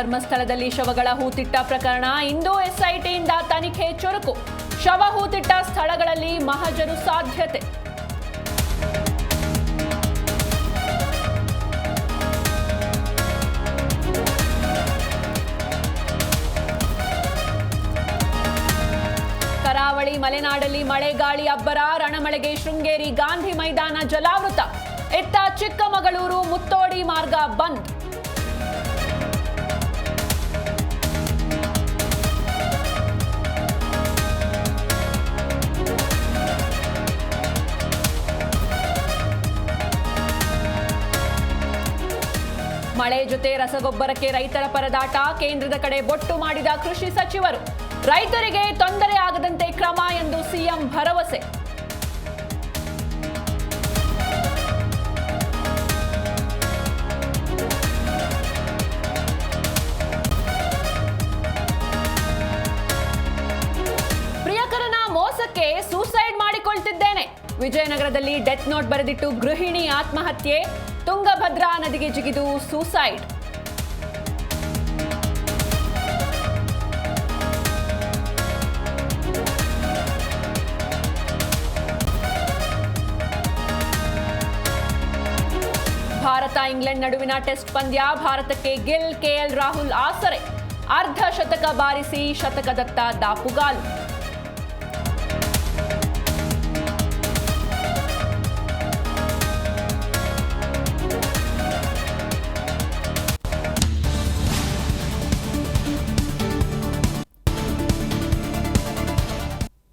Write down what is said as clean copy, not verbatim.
ಧರ್ಮಸ್ಥಳದಲ್ಲಿ ಶವಗಳ ಹೂತಿಟ್ಟ ಪ್ರಕರಣ ಇಂದು ಎಸ್ಐಟಿಯಿಂದ ತನಿಖೆ ಚುರುಕು. ಶವ ಹೂತಿಟ್ಟ ಸ್ಥಳಗಳಲ್ಲಿ ಮಹಜರು ಸಾಧ್ಯತೆ. ಕರಾವಳಿ ಮಲೆನಾಡಲ್ಲಿ ಮಳೆ ಗಾಳಿ ಅಬ್ಬರ. ರಣಮಳೆಗೆ ಶೃಂಗೇರಿ ಗಾಂಧಿ ಮೈದಾನ ಜಲಾವೃತ. ಇತ್ತ ಚಿಕ್ಕಮಗಳೂರು ಮುತ್ತೋಡಿ ಮಾರ್ಗ ಬಂದ್. ಮಳೆ ಜೊತೆ ರಸಗೊಬ್ಬರಕ್ಕೆ ರೈತರ ಪರದಾಟ. ಕೇಂದ್ರದ ಕಡೆ ಬೊಟ್ಟು ಮಾಡಿದ ಕೃಷಿ ಸಚಿವರು. ರೈತರಿಗೆ ತೊಂದರೆ ಆಗದಂತೆ ಕ್ರಮ ಎಂದು ಸಿಎಂ ಭರವಸೆ. ಪ್ರಿಯಕರನ ಮೋಸಕ್ಕೆ ಸೂಸೈಡ್ ಮಾಡಿಕೊಳ್ತಿದ್ದೇನೆ. ವಿಜಯನಗರದಲ್ಲಿ ಡೆತ್ ನೋಟ್ ಬರೆದಿಟ್ಟು ಗೃಹಿಣಿ ಆತ್ಮಹತ್ಯೆ. ತುಂಗಭದ್ರಾ ನದಿಗೆ ಜಿಗಿದು ಸೂಸೈಡ್. ಭಾರತ ಇಂಗ್ಲೆಂಡ್ ನಡುವಿನ ಟೆಸ್ಟ್ ಪಂದ್ಯ. ಭಾರತಕ್ಕೆ ಗಿಲ್, ಕೆಎಲ್ ರಾಹುಲ್ ಆಸರೆ. ಅರ್ಧ ಶತಕ ಬಾರಿಸಿ ಶತಕದತ್ತ ದಾಪುಗಾಲು.